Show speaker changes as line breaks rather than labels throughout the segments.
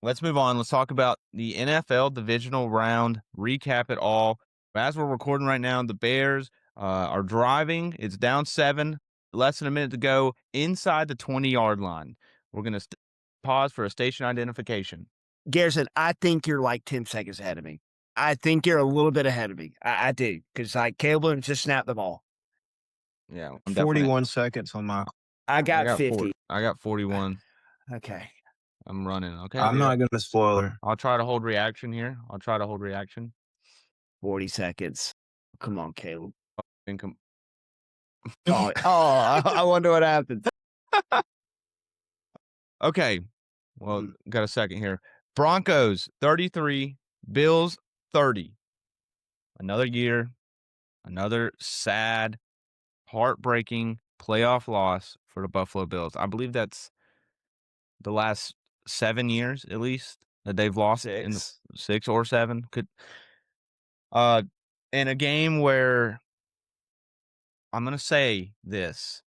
let's move on. Let's talk about the NFL divisional round, recap it all. As we're recording right now, the Bears are driving. It's down 7, less than a minute to go inside the 20-yard line. We're going to pause for a station identification.
Garrison, I think you're like 10 seconds ahead of me. I think you're a little bit ahead of me. I do. Because like Caleb Williams just snapped the ball.
Yeah, I'm
41 seconds on my.
I got
50.
50.
I got 41.
Okay.
I'm running. Okay.
I'm not going to spoiler.
I'll try to hold reaction here.
40 seconds. Come on, Caleb.
Income.
I wonder what happens.
Okay. Well, got a second here. Broncos 33, Bills 30. Another year, another sad, heartbreaking playoff loss for the Buffalo Bills. I believe that's the last 7 years at least that they've lost in the 6 or 7. In a game where I'm going to say this,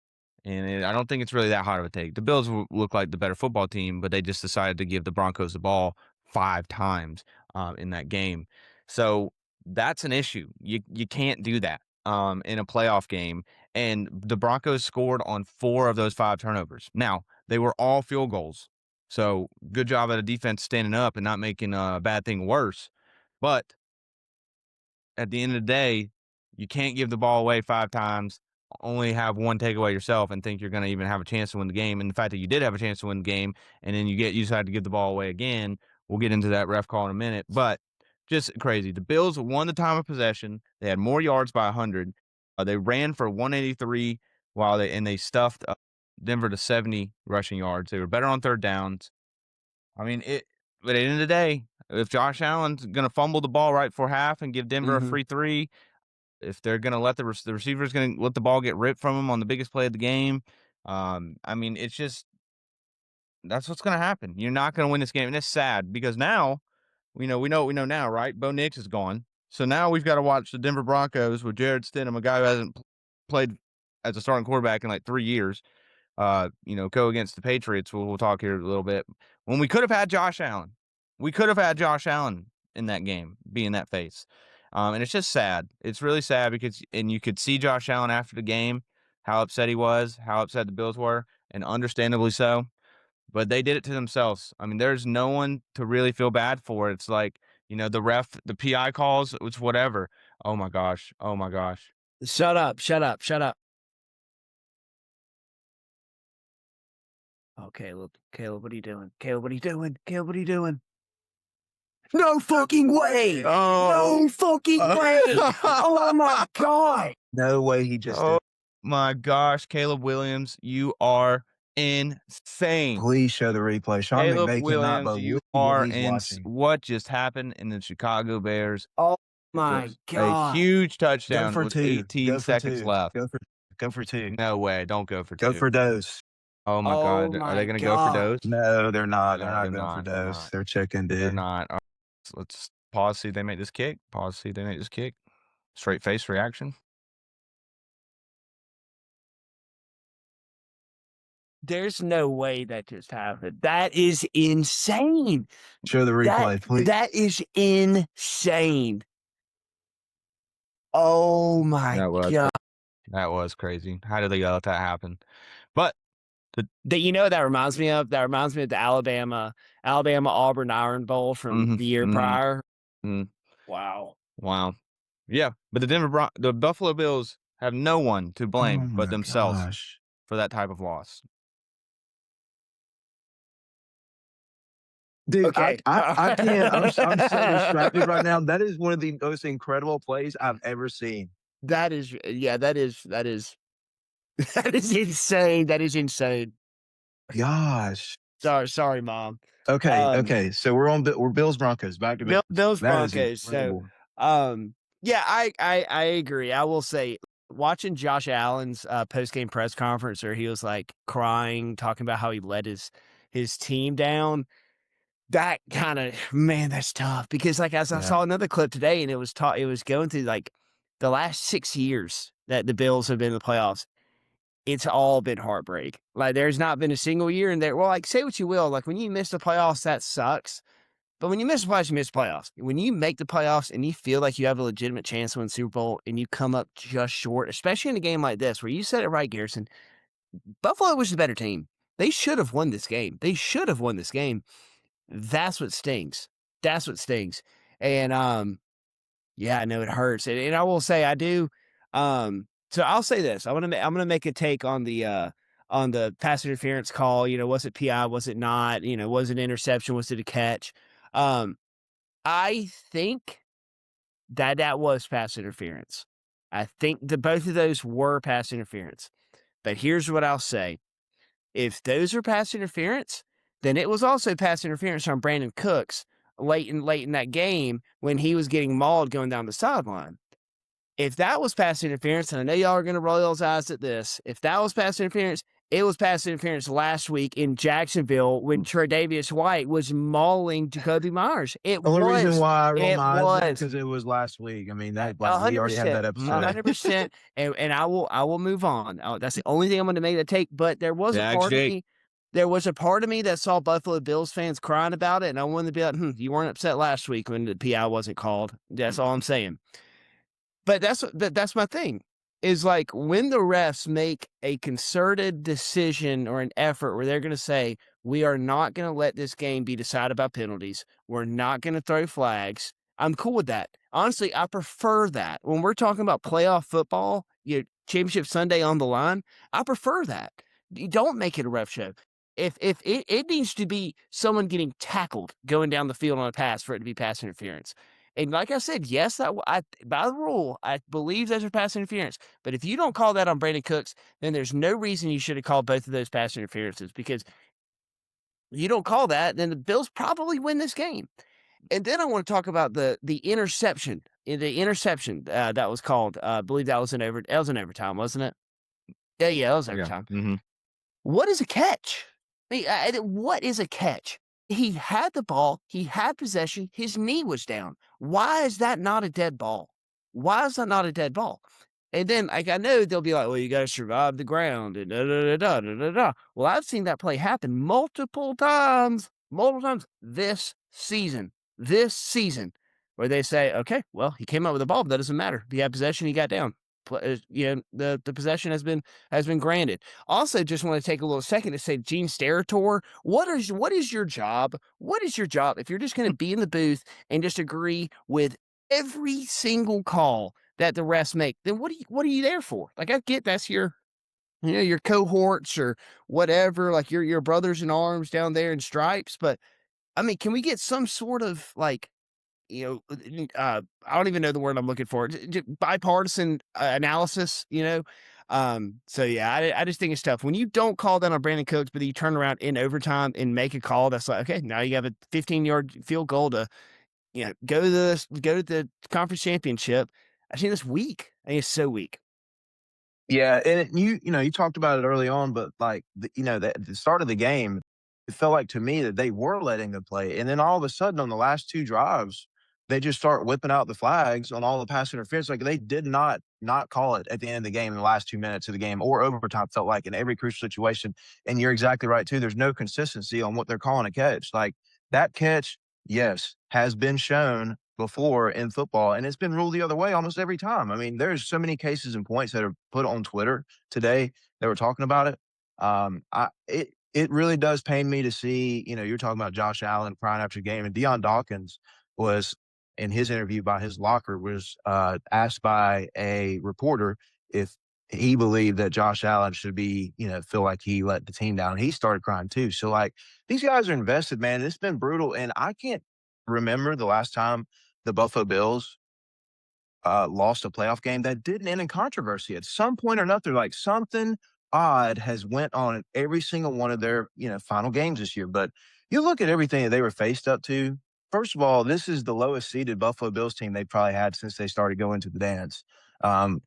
and I don't think it's really that hard of a take. The Bills look like the better football team, but they just decided to give the Broncos the ball 5 times in that game. So that's an issue. You can't do that in a playoff game. And the Broncos scored on 4 of those 5 turnovers. Now, they were all field goals. So good job at the defense standing up and not making a bad thing worse. But at the end of the day, you can't give the ball away 5 times, only have 1 takeaway yourself, and think you're going to even have a chance to win the game. And the fact that you did have a chance to win the game, and then you decide to give the ball away again. We'll get into that ref call in a minute, but just crazy. The Bills won the time of possession. They had more yards by 100. They ran for 183 they stuffed Denver to 70 rushing yards. They were better on third downs. I mean, but at the end of the day, if Josh Allen's going to fumble the ball right before half and give Denver a free 3, if they're going to let the receiver's going to let the ball get ripped from him on the biggest play of the game, I mean, it's just that's what's going to happen. You're not going to win this game, and it's sad because now we know what we know now, right? Bo Nix is gone, so now we've got to watch the Denver Broncos with Jared Stidham, a guy who hasn't played as a starting quarterback in like 3 years. Go against the Patriots. We'll talk here a little bit. When we could have had Josh Allen, in that game, being that face. And it's just sad. It's really sad because you could see Josh Allen after the game, how upset he was, how upset the Bills were, and understandably so. But they did it to themselves. I mean, there's no one to really feel bad for. It's like, the ref, the PI calls, it's whatever. Oh my gosh.
Shut up. Oh, Caleb, what are you doing? No fucking way! No fucking way! Oh my God!
No way he just
Oh
did.
my gosh, Caleb Williams, you are insane.
Please show the replay. Sean
Caleb
McVay cannot
Williams, you
believe
are
what he's watching.
what just happened in the Chicago Bears?
Oh my God!
A huge touchdown
Go for
with
2.
18 seconds left.
Go for 2.
No way, don't go for 2.
Go for Dose.
Oh my God, are they going to go for Dose?
No, they're not.
No,
they're not going for Dose. They're checking, dude.
They're not. All right, let's pause, see if they make this kick. Straight face reaction.
There's no way that just happened. That is insane.
Show the replay, please.
That is insane. Oh my God.
That was crazy. How did they let that happen? But
that reminds me of? That reminds me of the Alabama Auburn Iron Bowl from the year prior. Wow.
Yeah, but the Buffalo Bills have no one to blame but themselves for that type of loss.
Dude,
okay.
I can't. I'm so distracted right now. That is one of the most incredible plays I've ever seen.
That is insane. That is insane.
Gosh.
Sorry, Mom.
Okay. So we're Bills Broncos. Back to
Bills Broncos. So, yeah, I agree. I will say, watching Josh Allen's post-game press conference where he was like crying, talking about how he let his team down. That kind of, man, that's tough because I saw another clip today and it was going through like the last 6 years that the Bills have been in the playoffs. it's all been heartbreak. Like, there's not been a single year in there. Well, like, say what you will. Like, when you miss the playoffs, that sucks. But when you miss the playoffs, you miss the playoffs. When you make the playoffs and you feel like you have a legitimate chance to win the Super Bowl and you come up just short, especially in a game like this, where you said it right, Garrison, Buffalo was the better team. They should have won this game. They should have won this game. That's what stings. That's what stings. And yeah, I know it hurts. And I will say I do. So I'll say this. I'm gonna make a take on the pass interference call. Was it PI? Was it not? Was it an interception? Was it a catch? Um, I think that was pass interference. I think that both of those were pass interference. But here's what I'll say. If those are pass interference, then it was also pass interference on Brandon Cooks late in that game when he was getting mauled going down the sideline. If that was pass interference, and I know y'all are going to roll y'all's eyes at this, if that was pass interference, it was pass interference last week in Jacksonville when Tre'Davious White was mauling Jacoby Myers.
The only reason why I roll my eyes is because it was last week. I mean, that like we already had that episode.
100%. And I will move on. That's the only thing I'm going to make that take. But there was a part of me. There was a part of me that saw Buffalo Bills fans crying about it, and I wanted to be like, you weren't upset last week when the PI wasn't called. That's all I'm saying. But that's my thing, is like when the refs make a concerted decision or an effort where they're going to say, we are not going to let this game be decided by penalties. We're not going to throw flags. I'm cool with that. Honestly, I prefer that. When we're talking about playoff football, championship Sunday on the line, I prefer that. You don't make it a ref show. If it needs to be someone getting tackled going down the field on a pass for it to be pass interference. And like I said, yes, by the rule, I believe those are pass interference. But if you don't call that on Brandon Cooks, then there's no reason you should have called both of those pass interferences, because you don't call that, then the Bills probably win this game. And then I want to talk about the interception. The interception that was called, I believe that was in overtime, wasn't it? Yeah, that was overtime.
Yeah. Mm-hmm.
What is a catch? What is a catch? He had the ball. He had possession. His knee was down. Why is that not a dead ball? Why is that not a dead ball? And then, like, I know they'll be like, well, you got to survive the ground and da-da-da-da-da-da-da. Well, I've seen that play happen multiple times this season, where they say, okay, well, he came up with the ball, but that doesn't matter. If he had possession, he got down. The possession has been granted. Also, just want to take a little second to say, Gene Steratore, what is your job? What is your job if you're just going to be in the booth and just agree with every single call that the refs make? Then what are you there for? Like, I get that's your cohorts or whatever, like your brothers in arms down there in stripes, but I mean, can we get some sort of like, I don't even know the word I'm looking for. Bipartisan analysis, So yeah, I just think it's tough when you don't call that on Brandon Cooks, but you turn around in overtime and make a call that's like, okay, now you have a 15-yard field goal to, go to the conference championship. I think that's weak. I think it's so weak.
Yeah, and you talked about it early on, but like at the start of the game, it felt like to me that they were letting them play, and then all of a sudden on the last two drives, they just start whipping out the flags on all the pass interference. Like they did not call it at the end of the game in the last 2 minutes of the game or overtime. Felt like in every crucial situation, and you're exactly right too. There's no consistency on what they're calling a catch. Like that catch, yes, has been shown before in football, and it's been ruled the other way almost every time. I mean, there's so many cases and points that are put on Twitter today that were talking about it. It really does pain me to see, you're talking about Josh Allen crying after the game, and Deion Dawkins was in his interview by his locker was asked by a reporter if he believed that Josh Allen should be, feel like he let the team down. He started crying too. So like these guys are invested, man. It's been brutal, and I can't remember the last time the Buffalo Bills lost a playoff game that didn't end in controversy at some point or another. Like something odd has went on in every single one of their final games this year. But you look at everything that they were faced up to. First of all, this is the lowest seeded Buffalo Bills team they probably had since they started going to the dance,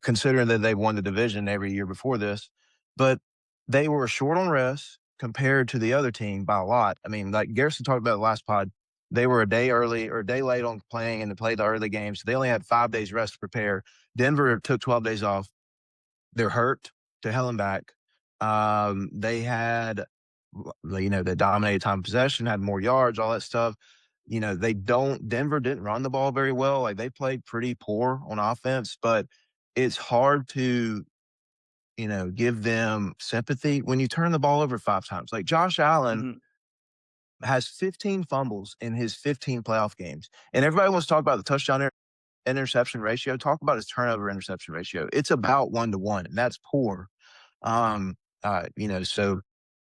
considering that they've won the division every year before this. But they were short on rest compared to the other team by a lot. I mean, like Garrison talked about the last pod, they were a day early or a day late on playing and to play the early games. So they only had 5 days rest to prepare. Denver took 12 days off. They're hurt to hell and back. They had, they dominated time of possession, had more yards, all that stuff. Denver didn't run the ball very well. Like they played pretty poor on offense, but it's hard to, give them sympathy when you turn the ball over 5 times. Like Josh Allen
Mhm.
has 15 fumbles in his 15 playoff games. And everybody wants to talk about the touchdown interception ratio. Talk about his turnover interception ratio. It's about 1 to 1, and that's poor. Um, so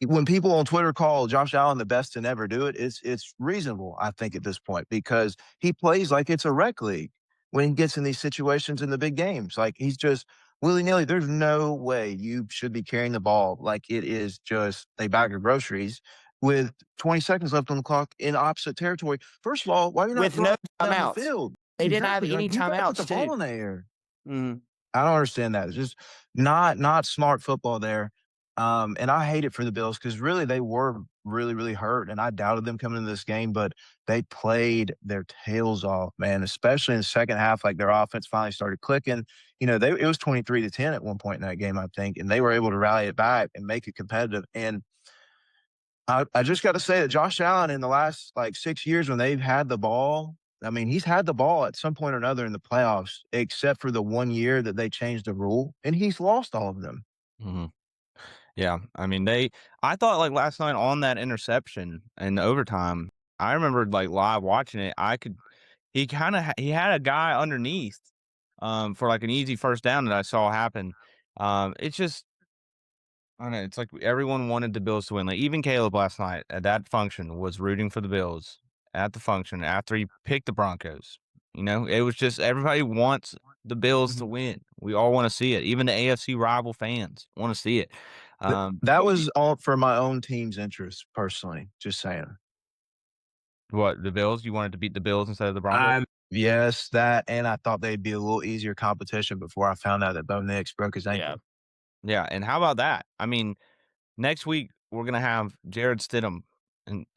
when people on Twitter call Josh Allen the best to never do it, it's reasonable, I think, at this point, because he plays like it's a rec league when he gets in these situations in the big games. Like he's just willy nilly. There's no way you should be carrying the ball like it is just a bag of groceries with 20 seconds left on the clock in opposite territory. First of all, why are you not
With no
throwing down the
timeouts.
field?
They didn't have
Exactly.
any
Like you got to put
timeouts
the ball
too.
in the air.
Mhm.
I don't understand that. It's just not smart football there. And I hate it for the Bills because really they were really, really hurt. And I doubted them coming into this game, but they played their tails off, man, especially in the second half. Like their offense finally started clicking. It was 23-10 at one point in that game, I think, and they were able to rally it back and make it competitive. And I just got to say that Josh Allen in the last like 6 years when they've had the ball, I mean, he's had the ball at some point or another in the playoffs, except for the 1 year that they changed the rule, and he's lost all of them.
Mhm. Yeah, I mean, I thought, like, last night on that interception in overtime, I remembered, like, live watching it, he had a guy underneath, for, like, an easy first down that I saw happen. It's just I don't know, it's like everyone wanted the Bills to win, like, even Caleb last night at that function was rooting for the Bills at the function after he picked the Broncos. It was just everybody wants the Bills to
Mhm.
win. We all wanna see it. Even the AFC rival fans wanna see it.
That was all for my own team's interest, personally, just saying.
What, the Bills? You wanted to beat the Bills instead of the Broncos?
I'm Yes, that, and I thought they'd be a little easier competition before I found out that Bo Nix broke his
Yeah.
ankle.
Yeah, and how about that? I mean, next week, we're gonna have Jared Stidham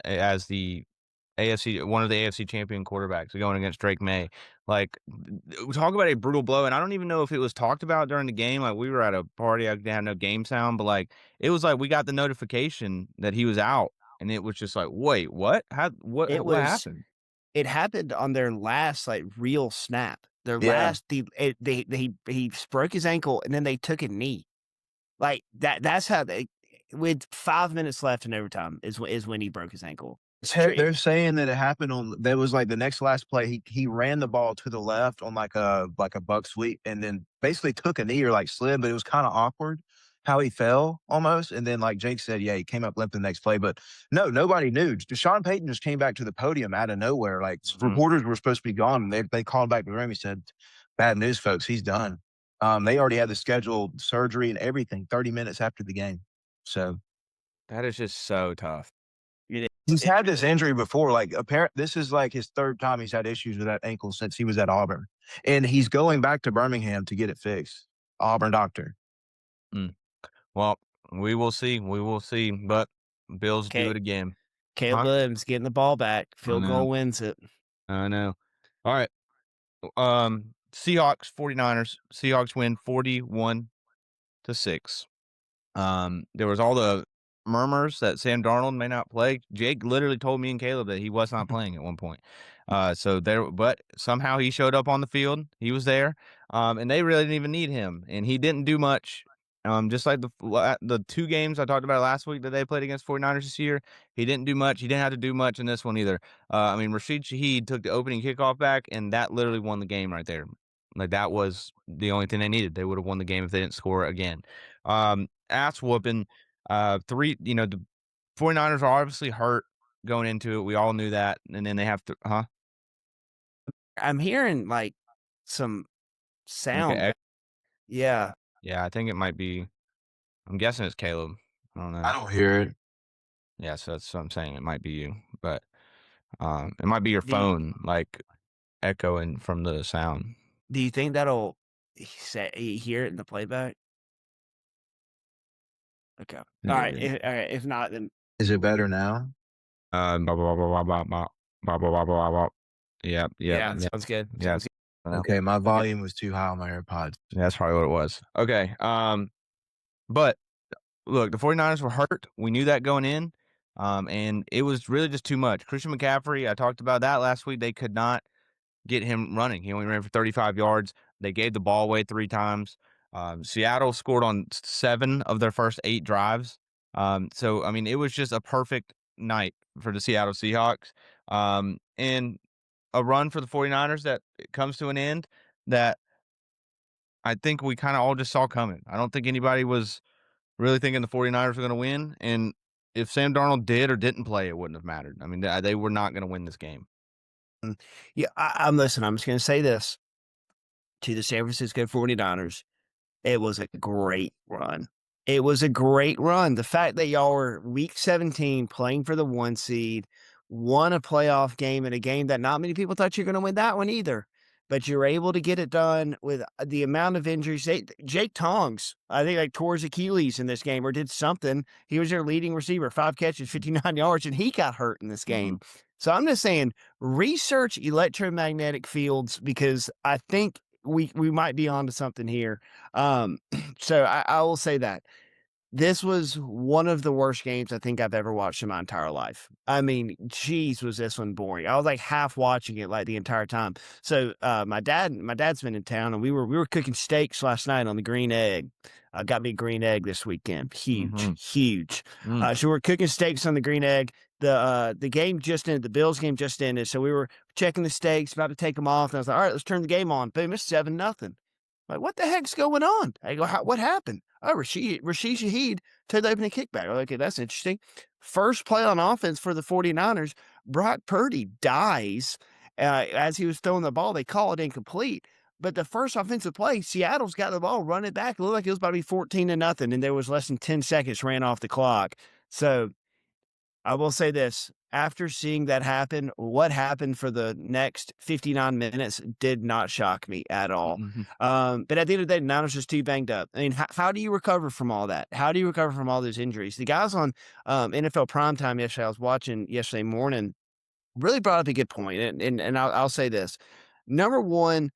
as the AFC one of the AFC champion quarterbacks going against Drake May. Like, talk about a brutal blow, and I don't even know if it was talked about during the game. Like, we were at a party, I had no game sound, but, like, it was like we got the notification that he was out, and it was just like, "Wait, what? How
It
what
was
happened?"
it happened on their last, like, real snap. Their
Yeah.
last he broke his ankle, and then they took a knee. Like, that's how they with 5 minutes left in overtime is when he broke his ankle.
They're
Straight
saying that it happened on that was, like, the next last play, he ran the ball to the left on, like a buck sweep and then basically took a knee or, like, slid, but it was kinda awkward how he fell almost, and then, like Jake said, yeah, he came up limp the next play, but no, nobody knew. Deshaun Payton just came back to the podium out of nowhere, like,
Mhm.
reporters were supposed to be gone, and they called back to the room, he said, "Bad news, folks, he's done." They already had the scheduled surgery and everything 30 minutes after the game, so
That is just so tough.
it
he's
it
had this injury before, like, this is, like, his 3rd time he's had issues with that ankle since he was at Auburn, and he's going back to Birmingham to get it fixed. Auburn doctor.
Mm. Well, we will see, but Bills do
Ca
it again.
Caleb
Huh?
Williams getting the ball back,
I
field
know,
goal wins it.
I know. Alright, Seahawks, 49ers. Seahawks win 41-6. There was all the murmurs that Sam Darnold may not play. Jake literally told me and Caleb that he was not playing at one point. But somehow he showed up on the field. He was there. And they really didn't even need him. And he didn't do much. Just like the 2 games I talked about last week that they played against 49ers this year, he didn't do much. He didn't have to do much in this one either. I mean, Rashid Shaheed took the opening kickoff back, and that literally won the game right there. Like, that was the only thing they needed. They would have won the game if they didn't score again. Ass whooping. The 49ers are obviously hurt going into it. We all knew that. And then they have to, huh?
I'm hearing, like, some
Okay.
sound. Yeah.
Yeah, I think it might be, I'm guessing it's Caleb. I don't
I
know.
don't hear it.
Yeah, so that's what I'm saying. It might be you, but it might be your
Do you
phone, like echoing from the sound.
do you think that'll hear it in the playback? Okay. Alright,
Yeah.
if not, then
Is it better now?
Blah, blah, blah, blah, blah, blah, blah, blah, blah, blah, blah, blah. Yep, yep,
yeah,
yep.
sounds good,
Yes.
sounds good.
I know.
Okay, my
Okay.
volume was too high on my AirPods.
Yeah, that's probably what it was. Okay. But look, the 49ers were hurt. We knew that going in, and it was really just too much. Christian McCaffrey, I talked about that last week. They could not get him running. He only ran for 35 yards. They gave the ball away 3 times. Seattle scored on 7 of their first 8 drives. So, I mean, it was just a perfect night for the Seattle Seahawks. And a run for the 49ers that comes to an end that I think we kinda all just saw coming. I don't think anybody was really thinking the 49ers were gonna win, and if Sam Darnold did or didn't play, it wouldn't have mattered. I mean, they were not gonna win this game.
Yeah, I'm just gonna say this to the San Francisco 49ers. It was a great run. It was a great run. The fact that y'all were week 17 playing for the 1 seed, won a playoff game in a game that not many people thought you're gonna win that one either, but you're able to get it done with the amount of injuries. Jake Tongs, I think, like, tore his Achilles in this game or did something. He was their leading receiver, 5 catches, 59 yards, and he got hurt in this game.
Mhm.
So I'm just saying, research electromagnetic fields because I think we might be onto something here. So I will say that this was one of the worst games I think I've ever watched in my entire life. I mean, geez, was this one boring. I was like half watching it like the entire time. So my dad's been in town and we were cooking steaks last night on the green egg. Got me a green egg this weekend. Huge,
Mhm.
huge.
Mm.
So we're cooking steaks on the green egg. The game just ended. The Bills game just ended. So we were checking the steaks, about to take them off. And I was like, all right, let's turn the game on. Boom, it's 7-0. Like, what the heck's going on? I go, what happened? Oh, Rashid Shaheed took the opening kickback. I'm like, okay, that's interesting. First play on offense for the 49ers, Brock Purdy dies as he was throwing the ball. They call it incomplete. But the first offensive play, Seattle's got the ball, run it back. It looked like it was about to be 14-0, and there was less than 10 seconds ran off the clock. So I will say this, after seeing that happen, what happened for the next 59 minutes did not shock me at all.
Mhm.
But at the end of the day, the Niners just too banged up. I mean, how do you recover from all that? How do you recover from all those injuries? The guys on NFL Primetime yesterday, I was watching yesterday morning, really brought up a good point. And I'll say this. Number one,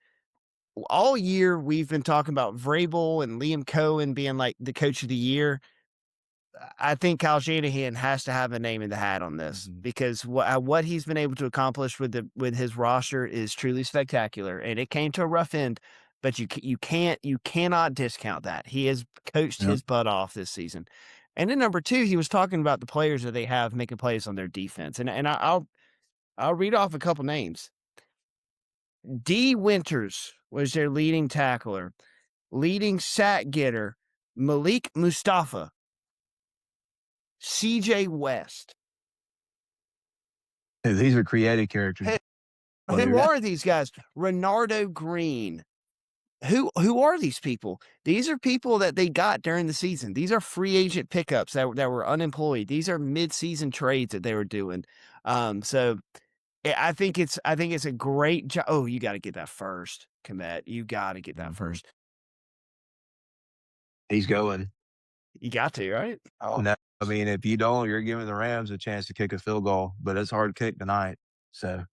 all year we've been talking about Vrabel and Liam Cohen being like the coach of the year. I think Kyle Shanahan has to have a name in the hat on this
Mhm.
because what he's been able to accomplish with his roster is truly spectacular, and it came to a rough end, but you cannot discount that. He has coached
Yep.
his butt off this season. And then number 2, he was talking about the players that they have making plays on their defense, and I'll read off a couple names. D. Winters was their leading tackler, leading sack getter, Malik Mustafa, C.J. West.
These are creative characters
Who
players.
are these guys? Renardo Green. Who are these people? These are people that they got during the season. These are free agent pickups that were unemployed. These are mid-season trades that they were doing. So I think it's a great job. Oh, you got to get that first, Komet. You got to get that
Mhm.
first.
He's going.
You got to, right?
Oh no! I mean, if you don't, you're giving the Rams a chance to kick a field goal, but it's hard to kick tonight. So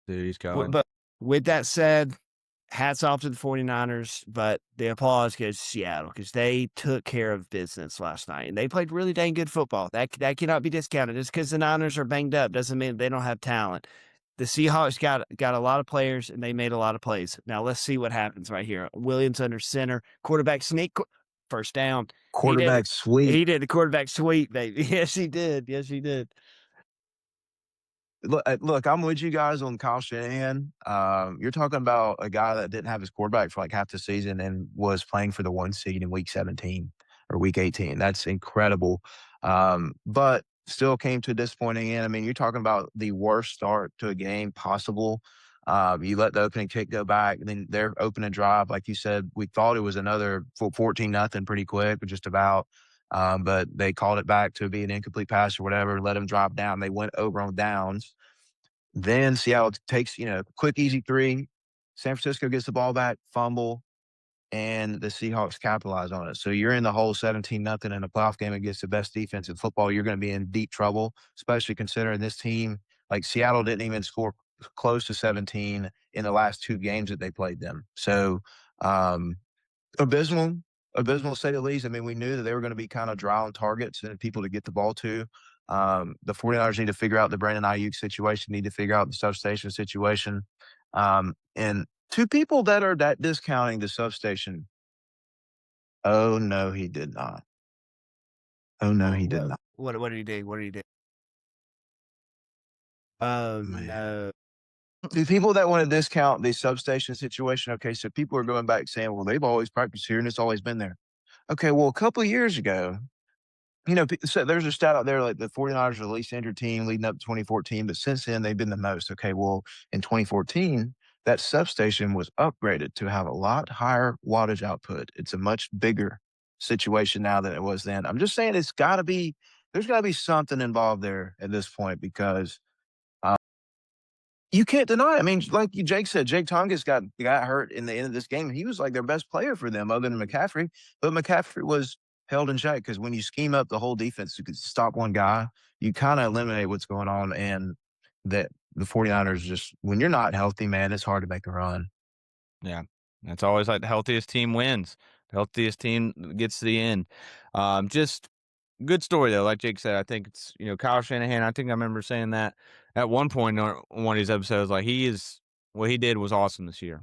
Dude, he's going.
But with that said, hats off to the 49ers, but the applause goes to Seattle because they took care of business last night, and they played really dang good football. That cannot be discounted. Just because the Niners are banged up doesn't mean they don't have talent. The Seahawks got a lot of players, and they made a lot of plays. Now, let's see what happens right here. Williams under center, quarterback sneak, first down. He did it.
quarterback sweep.
He did the quarterback sweep, baby. Yes, he did. Yes, he did.
Look, I'm with you guys on Kyle Shanahan. You're talking about a guy that didn't have his quarterback for like half the season and was playing for the 1 seed in week 17 or week 18. That's incredible. But still came to a disappointing end. I mean, you're talking about the worst start to a game possible. You let the opening kick go back, and then they're opening drive. Like you said, we thought it was another 14-0 pretty quick, just about. But they called it back to be an incomplete pass or whatever, let them drop down. They went over on downs. Then Seattle takes, quick, easy 3. San Francisco gets the ball back, fumble, and the Seahawks capitalize on it. So you're in the hole 17-0 in a playoff game against the best defense in football. You're going to be in deep trouble, especially considering this team, like Seattle didn't even score close to 17 in the last 2 games that they played them. So, abysmal. abysmal to say the least. I mean, we knew that they were going to be kind of dry on targets and people to get the ball to. The 49ers need to figure out the Brandon Ayuk situation, need to figure out the substation situation. And two people that are that discounting the substation. Oh, no, he did not. Oh, no, he did not.
What did he do? What did he do? Oh,
Man.
no.
The people that want to discount the substation situation, okay, so people are going back saying, well, they've always practiced here and it's always been there. Okay, well, a couple of years ago, so there's a stat out there like the 49ers are the least injured team leading up to 2014, but since then they've been the most. Okay, well, in 2014, that substation was upgraded to have a lot higher wattage output. It's a much bigger situation now than it was then. I'm just saying there's got to be something involved there at this point because you can't deny it. I mean, like Jake said, Jake Tongas got hurt in the end of this game. He was like their best player for them other than McCaffrey, but McCaffrey was held in check because when you scheme up the whole defense to stop one guy, you kind of eliminate what's going on. And that the 49ers just, when you're not healthy, man, it's hard to make a run.
Yeah. That's always like the healthiest team wins. The healthiest team gets to the end. Just good story though. Like Jake said, I think it's Kyle Shanahan. I think I remember saying that at one point on one of these episodes. Like what he did was awesome this year,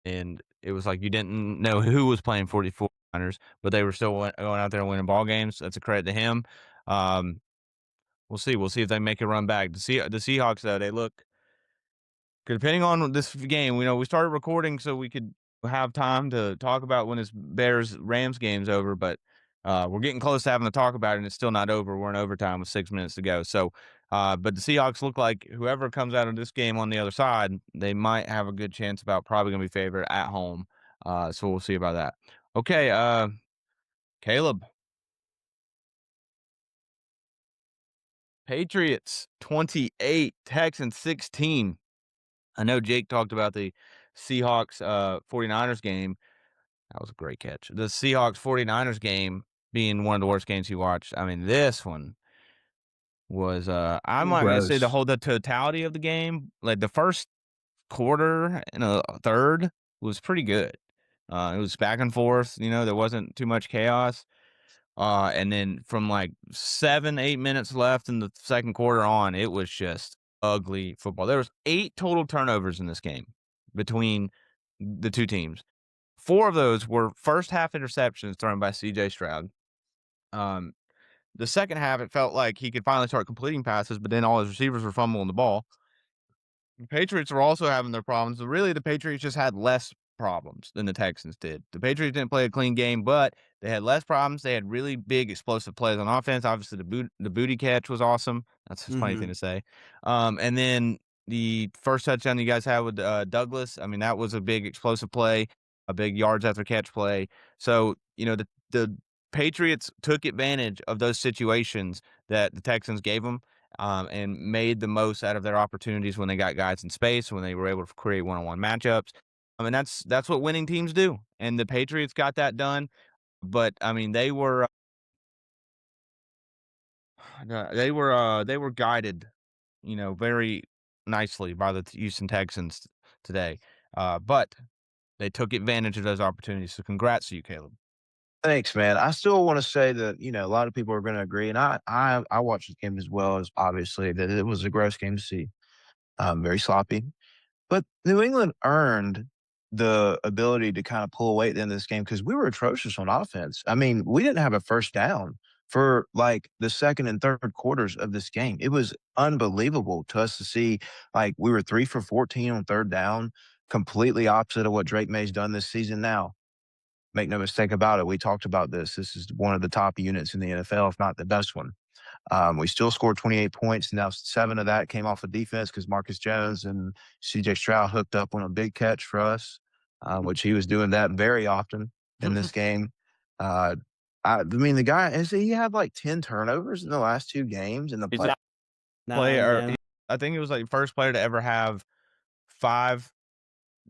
and it was like you didn't know who was playing for the 49ers, but they were still going out there and winning ball games. That's a credit to him. Um, we'll see. We'll see if they make a run back. The Seahawks though, they look. Depending on this game, we started recording so we could have time to talk about when this Bears-Rams game's over, but we're getting close to having to talk about it, and it's still not over. We're in overtime with 6 minutes to go. So, but the Seahawks look like whoever comes out of this game on the other side, they might have a good chance about probably going to be favored at home. So we'll see about that. Okay, Caleb. Patriots 28, Texans 16. I know Jake talked about the Seahawks 49ers game. That was a great catch. The Seahawks 49ers game being one of the worst games he watched. I mean, this one was I'm not gonna say
Gross.
the totality of the game. Like the first quarter and a third was pretty good. It was back and forth, there wasn't too much chaos. And then from like 7, 8 minutes left in the second quarter on, it was just ugly football. There was 8 total turnovers in this game between the two teams. 4 of those were first half interceptions thrown by CJ Stroud. Um, the second half, it felt like he could finally start completing passes, but then all his receivers were fumbling the ball. The Patriots were also having their problems. Really, the Patriots just had less problems than the Texans did. The Patriots didn't play a clean game, but they had less problems. They had really big explosive plays on offense. Obviously, the booty catch was awesome. That's a funny thing
Mhm.
to say. And then the first touchdown you guys had with Douglas, I mean, that was a big explosive play, a big yards after catch play. So, the Patriots took advantage of those situations that the Texans gave them, and made the most out of their opportunities when they got guys in space, when they were able to create one-on-one matchups. I mean, that's what winning teams do, and the Patriots got that done. But I mean, they were guided, very nicely by the Houston Texans today. But they took advantage of those opportunities. So congrats to you, Caleb.
Thanks, man. I still want to say that, a lot of people are going to agree. And I watched the game as well as obviously that it was a gross game to see. Very sloppy. But New England earned the ability to kind of pull away at the end of this game because we were atrocious on offense. I mean, we didn't have a first down for like the second and third quarters of this game. It was unbelievable to us to see like we were 3 for 14 on third down, completely opposite of what Drake May's done this season now. Make no mistake about it. We talked about this. This is one of the top units in the NFL, if not the best one. We still scored 28 points. Now, 7 of that came off of defense because Marcus Jones and CJ Stroud hooked up on a big catch for us, which he was doing that very often in this game. Uh, I mean, the guy, he had like 10 turnovers in the last 2 games in the
He's
play.
a
9
player.
now.
I think he was like the first player to ever have 5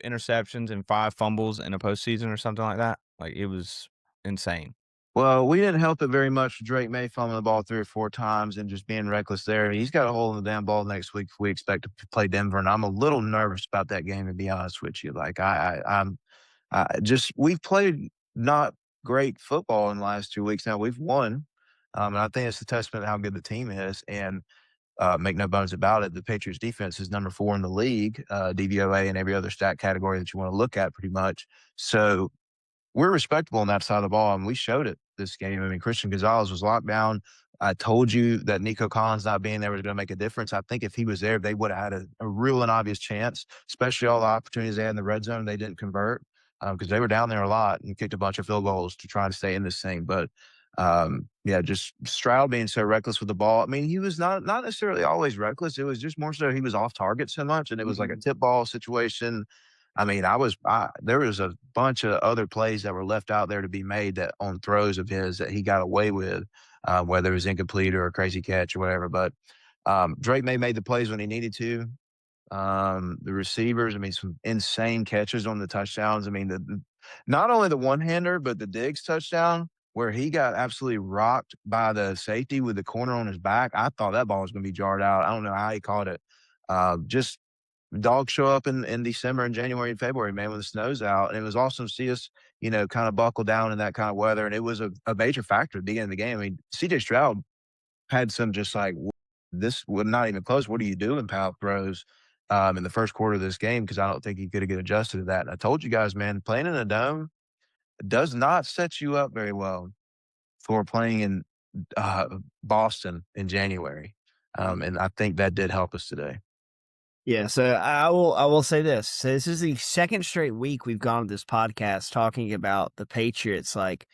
interceptions and 5 fumbles in a postseason or something like that. Like, it was insane.
Well, we didn't help it very much. Drake May fumbling the ball 3 or 4 times and just being reckless there. He's got a hole in the damn ball next week if we expect to play Denver, and I'm a little nervous about that game, to be honest with you. Like, I'm just we've played not great football in the last 2 weeks now. We've won, and I think it's a testament to how good the team is. And make no bones about it, the Patriots defense is number 4 in the league, DVOA and every other stat category that you want to look at pretty much. So we're respectable on that side of the ball, and we showed it this game. I mean, Christian Gonzalez was locked down. I told you that Nico Collins not being there was going to make a difference. I think if he was there, they would have had a real and obvious chance, especially all the opportunities they had in the red zone. They didn't convert because they were down there a lot and kicked a bunch of field goals to try to stay in this thing. But yeah, just Stroud being so reckless with the ball. I mean, he was not necessarily always reckless. It was just more so he was off target so much, and it was like a
Mhm.
tip ball situation. I mean, there was a bunch of other plays that were left out there to be made that on throws of his that he got away with, whether it was incomplete or a crazy catch or whatever. But Drake May made the plays when he needed to. The receivers, I mean, some insane catches on the touchdowns. I mean, not only the one hander, but the Diggs touchdown where he got absolutely rocked by the safety with the corner on his back. I thought that ball was going to be jarred out. I don't know how he caught it. Just dogs show up in December and January and February, man, when the snow's out. And it was awesome to see us, kind of buckle down in that kind of weather. And it was a major factor at the beginning of the game. I mean, CJ Stroud had some just like, this was not even close. What are you doing, pal? Throws in the first quarter of this game because I don't think he could have get adjusted to that. And I told you guys, man, playing in a dome does not set you up very well for playing in Boston in January. And I think that did help us today.
Yeah, so I will say this. So this is the second straight week we've gone on this podcast talking about the Patriots. Like,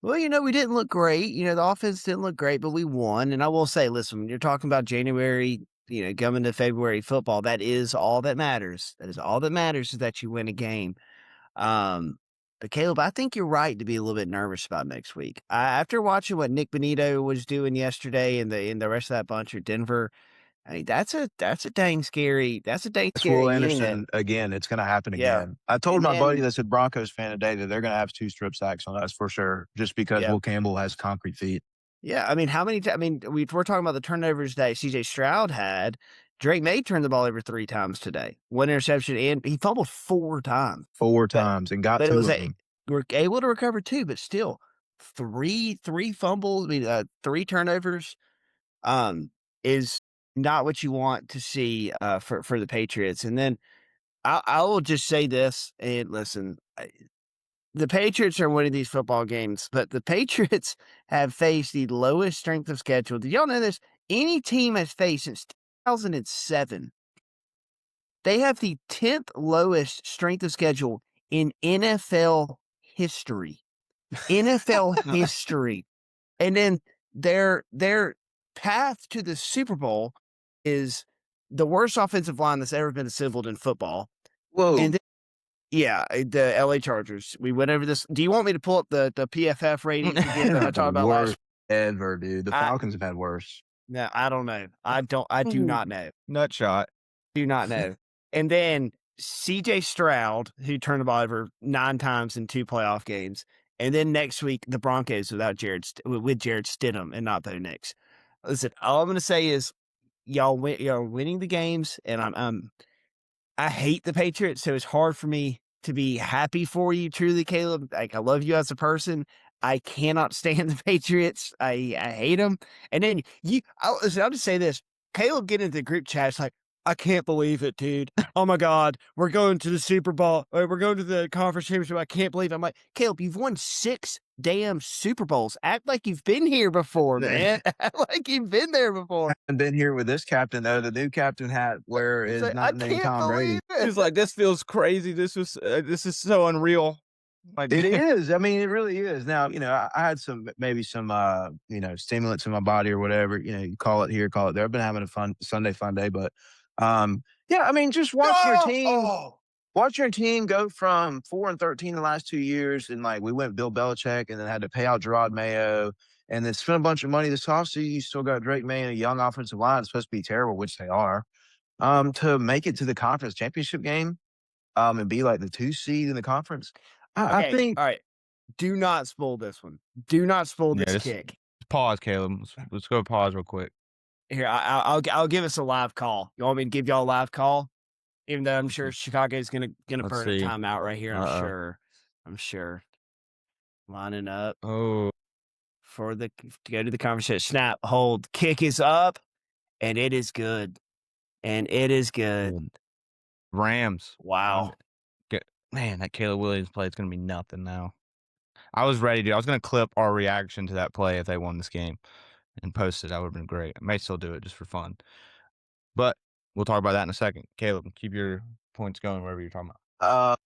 well, we didn't look great. The offense didn't look great, but we won. And I will say, listen, when you're talking about January, coming to February football, that is all that matters. That is all that matters is that you win a game. Um, but Caleb, I think you're right to be a little bit nervous about next week. After watching what Nick Benito was doing yesterday and the rest of that bunch of Denver. I mean, that's a dang
It's
scary
Will
unit.
Anderson again. It's going to happen
Yeah.
again. I told
And
my buddy
then
that's a Broncos fan today that they're going to have 2 strip sacks on us for sure, just because
yeah.
Will Campbell has concrete feet.
Yeah, I mean, how many ti I mean, we're talking about the turnovers that CJ Stroud had. Drake May turned the ball over 3 times today. 1 interception, and he fumbled 4 times.
4
But
times and got
but it
2
was
of
a
them.
we're able to recover 2, but still 3 fumbles, I mean, 3 turnovers, is not what you want to see, for the Patriots. And then I will just say this, and listen, the Patriots are winning these football games, but the Patriots have faced the lowest strength of schedule. Did y'all know this? Any team has faced since 2007. They have the 10th lowest strength of schedule in NFL history. NFL history. And then their path to the Super Bowl is the worst offensive line that's ever been assembled in football. And
Whoa.
yeah, the LA Chargers. We went over this. Do you want me to pull up the PFF ratings again that I
Not the
talked about last?
worst ever, dude. The
I
Falcons have had worse.
No, I don't know. I do not know.
Nut shot.
Do not know. And then CJ Stroud, who turned the ball over 9 times in 2 playoff games. And then next week, the Broncos with Jared Stidham and not Bo Nix. Listen, all I'm going to say is y'all winning the games, and I hate the Patriots, so it's hard for me to be happy for you, truly, Caleb. Like, I love you as a person. I cannot stand the Patriots. I hate them. And then listen, I'll just say this. Caleb get into the group chat. It's like, I can't believe it, dude. Oh my God. We're going to the Super Bowl. Or we're going to the conference championship. I can't believe it. I'm like, Caleb, you've won 6 damn Super Bowls. Act like you've been here before, man. Act like you've been there before.
And been here with this captain though. The new captain hat wearer
He's
is
like, I
not named
can't
Tom Brady.
believe it.
He's like, "This feels crazy. This is so unreal." Like,
It is. I mean, it really is. Now, I had maybe some stimulants in my body or whatever. You call it here, call it there. I've been having a fun Sunday fun day, but yeah, I mean, just
Oh!
watching your team go from 4-13 the last 2 years, and like we went Bill Belichick, and then had to pay out Gerard Mayo, and then spend a bunch of money this offseason. You still got Drake May and a young offensive line. It's supposed to be terrible, which they are. To make it to the conference championship game, and be like the 2 seed in the conference. I
Okay,
think
alright. Do not spoil this one. Do not spoil
yeah,
this
just
kick.
pause, Caleb. Let's go pause real quick.
Here, I'll give us a live call. You want me to give y'all a live call? Even though I'm sure Chicago's gonna
Let's
burn a
see.
timeout right here, I'm
Uh-oh.
sure. I'm sure. lining up
Oh,
for the to go to the conversation. Snap, hold, kick is up, and it is good. And it is good.
Rams. I'm
Wow.
get man, that Caleb Williams play is gonna be nothing now. I was ready to I was gonna clip our reaction to that play if they won this game and post it. That would've been great. I may still do it just for fun. But we'll talk about that in a second. Caleb, keep your points going wherever you're talking
Uh,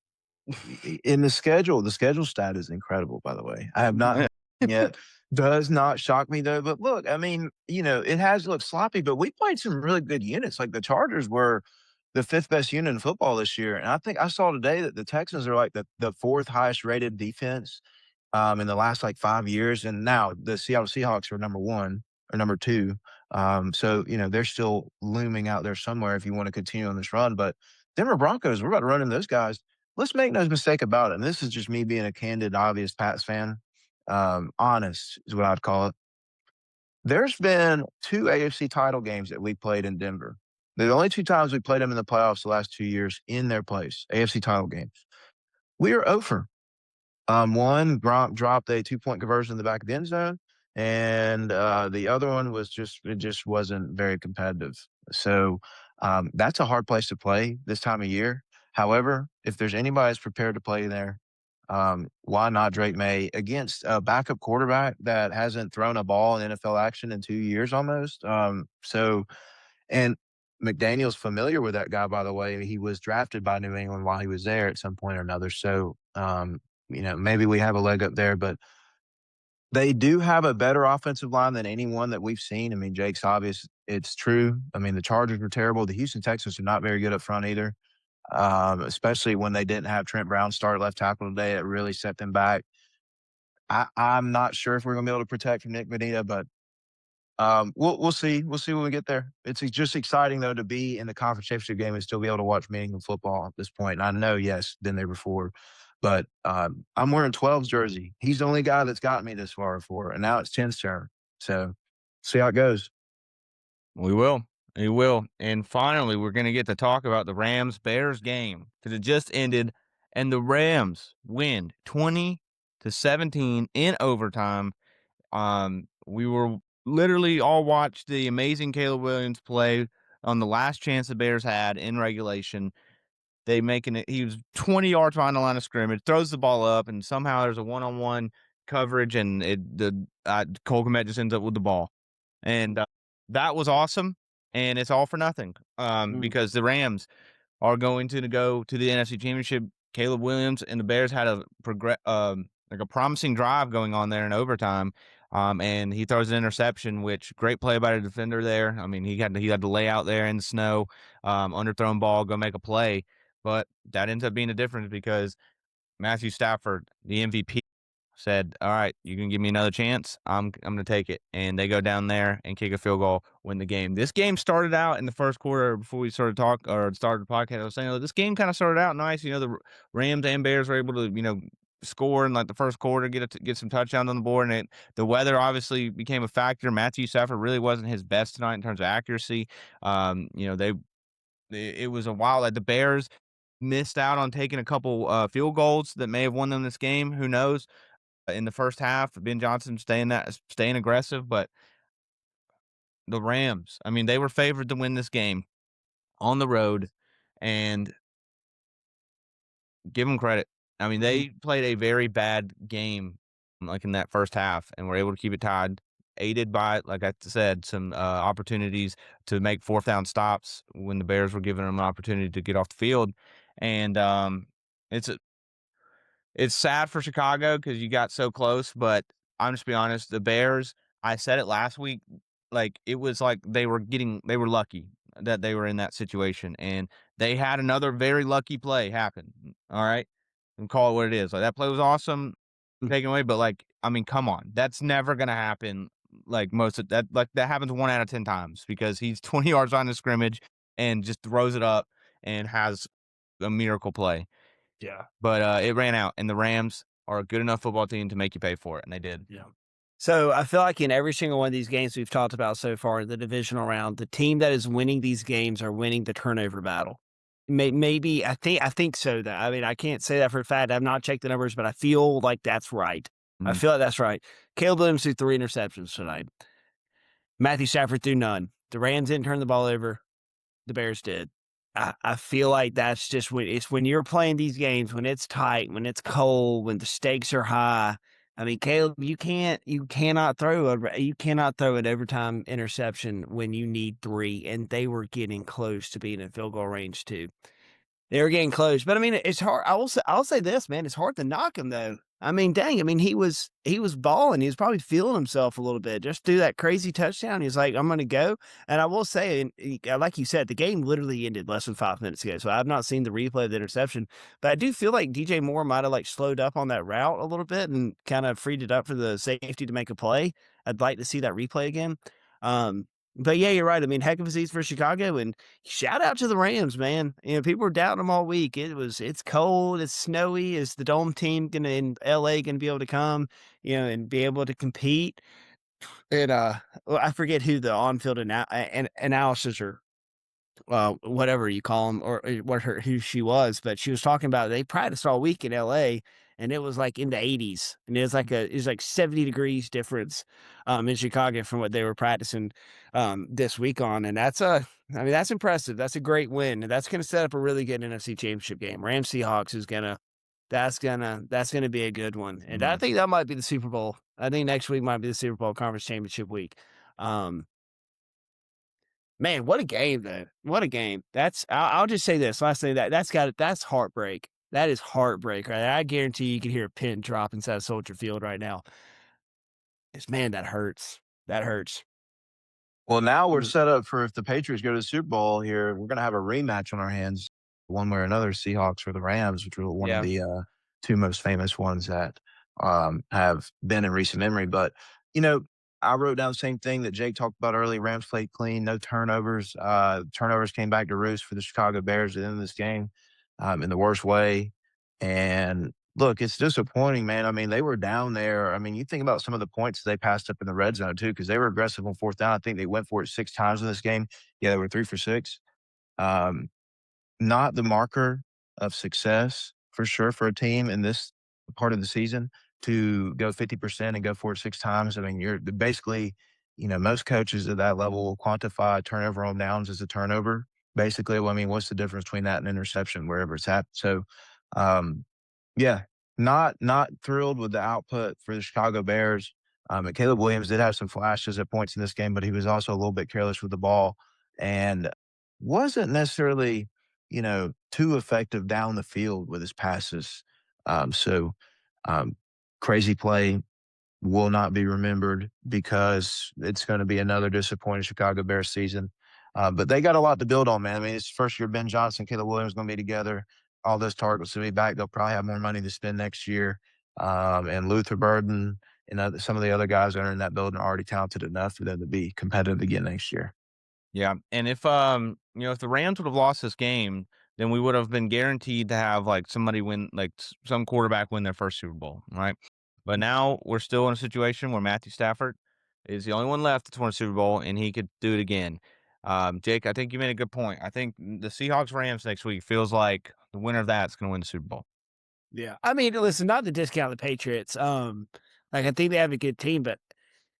in the schedule stat is incredible, by the way. I have not
about.
heard it yet. Does not shock me though. But look, I mean, it has looked sloppy, but we played some really good units. Like the Chargers were the fifth best unit in football this year. And I think I saw today that the Texans are like the fourth highest rated defense in the last like 5 years. And now the Seattle Seahawks are number one or number two. So, they're still looming out there somewhere if you want to continue on this run. But Denver Broncos, we're about to run into those guys. Let's make no mistake about it. And this is just me being a candid, obvious Pats fan. Honest is what I'd call it. There's been two AFC title games that we played in Denver. The only two times we played them in the playoffs the last 2 years in their place, AFC title games. We are over. One, Gronk dropped a 2-point conversion in the back of the end zone, and the other one was it just wasn't very competitive. So that's a hard place to play this time of year. However, if there's anybody that's prepared to play there, why not Drake May against a backup quarterback that hasn't thrown a ball in NFL action in 2 years almost? And McDaniel's familiar with that guy, by the way. He was drafted by New England while he was there at some point or another. So, maybe we have a leg up there, but they do have a better offensive line than anyone that we've seen. I mean, Jake's obvious. It's true. I mean, the Chargers were terrible. The Houston Texans are not very good up front either, especially when they didn't have Trent Brown start left tackle today. It really set them back. I'm not sure if we're going to be able to protect from Nick Bonita, but we'll see. We'll see when we get there. It's just exciting though to be in the conference championship game and still be able to watch meaningful football at this point. And I know, yes, been there before, but I'm wearing 12's jersey. He's the only guy that's gotten me this far before, and now it's 10's turn. So see how it goes.
We will. We will. And finally, we're going to get to talk about the Rams Bears game because it just ended and the Rams win 20-17 in overtime. We were literally all watched the amazing Caleb Williams play on the last chance the Bears had in regulation. They making it. He was 20 yards behind the line of scrimmage, throws the ball up, and somehow there's a one-on-one coverage, and Cole Kmet just ends up with the ball, and that was awesome. And it's all for nothing,
Mm.
because the Rams are going to go to the NFC Championship. Caleb Williams and the Bears had like a promising drive going on there in overtime, and he throws an interception, which great play by the defender there. I mean, he had to lay out there in the snow, underthrown ball, go make a play, but that ends up being the difference because Matthew Stafford, the MVP, said, "All right, you can give me another chance. I'm gonna take it." And they go down there and kick a field goal, win the game. This game started out in the first quarter before we started the podcast. I was saying, this game kind of started out nice. The Rams and Bears were able to, score in like the first quarter, get some touchdowns on the board, and the weather obviously became a factor. Matthew Stafford really wasn't his best tonight in terms of accuracy. It was a while that the Bears missed out on taking a couple field goals that may have won them this game. Who knows? In the first half, Ben Johnson staying aggressive, but the Rams, I mean, they were favored to win this game on the road, and give them credit. I mean,
Mhm.
they played a very bad game, like in that first half, and were able to keep it tied, aided by, like I said, some opportunities to make fourth down stops when the Bears were giving them an opportunity to get off the field, and it's It's sad for Chicago because you got so close, but I'm just be honest, the Bears, I said it last week, like, it was like they were lucky that they were in that situation, and they had another very lucky play happen, all right? And call it what it is. Like, that play was awesome,
Mm.
taken away, but, like, I mean, come on. That's never gonna happen, like, most of that like, that happens 1 out of 10 times because he's 20 yards on the scrimmage and just throws it up and has a miracle play.
Yeah.
But, it ran out, and the Rams are a good enough football team to make you pay for it, and they did.
Yeah. So I feel like in every single one of these games we've talked about so far in the divisional round, the team that is winning these games are winning the turnover battle. Maybe I think so. That I mean I can't say that for a fact. I've not checked the numbers, but I feel like that's right. I
Mhm.
feel like that's right. Caleb Williams threw 3 interceptions tonight. Matthew Stafford threw none. The Rams didn't turn the ball over. The Bears did. I feel like that's just when you're playing these games, when it's tight, when it's cold, when the stakes are high. I mean, Caleb, you cannot throw an overtime interception when you need 3, and they were getting close to being in field goal range too. They were getting close, but I mean, it's hard. I'll say this, man, it's hard to knock him though. I mean, dang, I mean, he was balling. He was probably feeling himself a little bit. Just threw that crazy touchdown. He's like, I'm gonna go. And I will say, and like you said, the game literally ended less than 5 minutes ago. So I've not seen the replay of the interception, but I do feel like DJ Moore might have like slowed up on that route a little bit and kind of freed it up for the safety to make a play. I'd like to see that replay again. But yeah, you're right. I mean, heck of a season for Chicago, and shout out to the Rams, man. You know, people were doubting them all week. It's cold, it's snowy. Is the dome team gonna in LA gonna be able to come, and be able to compete? And well, I forget who the on-field analysis or whatever you call them or who she was, but she was talking about they practiced all week in LA and it was like in the 80s and it was like 70 degrees difference in Chicago from what they were practicing this week on. And I mean, that's impressive. That's a great win. And that's going to set up a really good NFC championship game. Rams Seahawks that's gonna be a good one. And I
Mhm.
think that might be the Super Bowl. I think next week might be the Super Bowl conference championship week. Um, Man, what a game, though. What a game. I'll just say this, last thing that's heartbreak. That is heartbreak, right? I guarantee you can hear a pin drop inside Soldier Field right now. Man, that hurts. That hurts.
Well, now we're
Mm,
set up for if the Patriots go to the Super Bowl here, we're gonna have a rematch on our hands, one way or another, Seahawks or the Rams, which were one of
yeah.
the, 2 most famous ones that, have been in recent memory, but, you know, I wrote down the same thing that Jake talked about earlier. Rams played clean, no turnovers. Turnovers came back to roost for the Chicago Bears at the end of this game, in the worst way, and look, it's disappointing, man. I mean, they were down there. I mean, you think about some of the points they passed up in the red zone too, because they were aggressive on 4th down. I think they went for it 6 times in this game. Yeah, they were 3 for 6. Um, Not the marker of success for sure for a team in this part of the season to go 50% and go for it 6 times. I mean, you're basically, most coaches at that level will quantify turnover on downs as a turnover. Basically, well, I mean, what's the difference between that and interception wherever it's at? So, um, yeah, not thrilled with the output for the Chicago Bears. And Caleb Williams did have some flashes at points in this game, but he was also a little bit careless with the ball and wasn't necessarily, too effective down the field with his passes. So crazy play will not be remembered because it's going to be another disappointing Chicago Bears season. But they got a lot to build on, man. I mean, it's first year Ben Johnson, Caleb Williams going to be together. All those targets will be back. They'll probably have more money to spend next year. And Luther Burden and some of the other guys that are in that building are already talented enough for them to be competitive again next year.
Yeah, and if the Rams would have lost this game, then we would have been guaranteed to have, like, somebody win like, some quarterback win their first Super Bowl, right? But now we're still in a situation where Matthew Stafford is the only one left that's won a Super Bowl, and he could do it again. Jake, I think you made a good point. I think the Seahawks-Rams next week feels like the winner of that's gonna win the Super Bowl.
Yeah. I mean, listen, not to discount the Patriots. Like I think they have a good team, but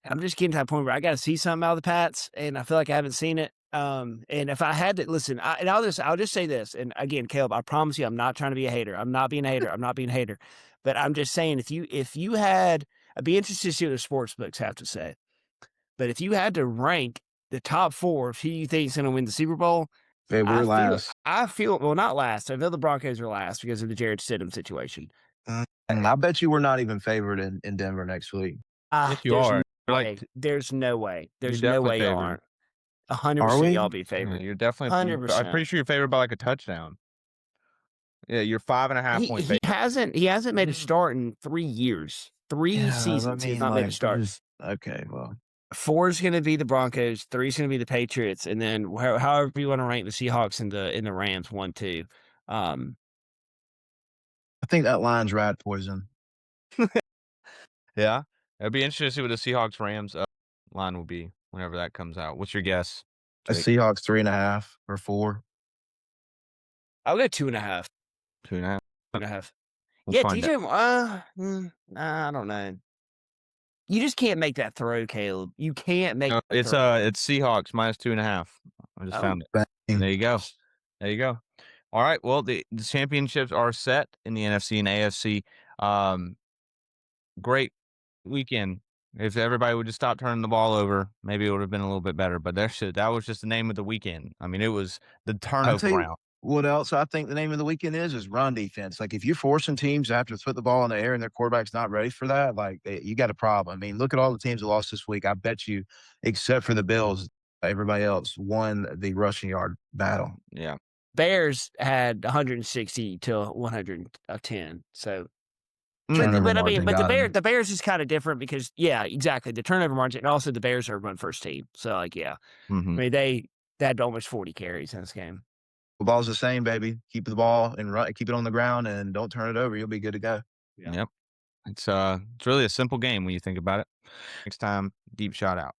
I'm just getting to that point where I got to see something out of the Pats, and I feel like I haven't seen it. And if I had to listen, and I'll just say this, and again, Caleb, I promise you, I'm not trying to be a hater. I'm not being a hater. I'm not being a hater, but I'm just saying, if you had, I'd be interested to see what the sports books have to say. But if you had to rank the top 4 of who you think is going to win the Super Bowl,
Hey,
I
we're
feel,
last.
I feel, well, not last. I know the Broncos are last because of the Jared Stidham situation.
I bet you we're not even favored in Denver next week.
Yes, you
There's
are.
no
You're like
way. There's no way.
you're
There's no
definitely
way y'all
favored.
aren't.
Are
100% y'all
we?
be
Yeah,
favored.
you're definitely I'm
100%.
pretty sure you're favored by, like, a touchdown. Yeah, you're 5.5
He
point
he
favorite.
hasn't made a start in 3 years. 3
Yeah, I
seasons he has
mean,
not made a
like,
start.
just okay, well,
4 is gonna be the Broncos, 3 is gonna be the Patriots, and then however you wanna rank the Seahawks and the Rams 1, 2. Um,
I think that line's rat poison.
Yeah. It'd be interesting to see what the Seahawks-Rams, line will be whenever that comes out. What's your guess,
A
Jake?
Seahawks 3.5 or 4.
I'll go 2.5.
2.5?
2.5.
We'll
Yeah,
find out.
DJ, I don't know. You just can't make that throw, Caleb. You can't make
No,
that throw.
it's Seahawks -2.5. I just
Oh,
found it.
Bang.
There you go. There you go. All right. Well, the championships are set in the NFC and AFC. Um, Great weekend. If everybody would just stop turning the ball over, maybe it would have been a little bit better. But that was just the name of the weekend. I mean, it was the
I
turnover
tell you
round.
what else I think the name of the weekend is run defense. Like if you're forcing teams to have to put the ball in the air and their quarterback's not ready for that, like you got a problem. I mean, look at all the teams that lost this week. I bet you, except for the Bills, everybody else won the rushing yard battle.
Yeah.
Bears had 160 to 110. So,
Turnover
but I mean,
margin
but
got him.
the Bears is kind of different because yeah, exactly the turnover margin, and also the Bears are a run first team. So like yeah,
Hmm.
I mean they had almost 40 carries in this game.
The ball's the same, baby. Keep the ball and run, keep it on the ground, and don't turn it over. You'll be good to go.
Yeah.
Yep. It's really a simple game when you think about it. Next time, deep shot out.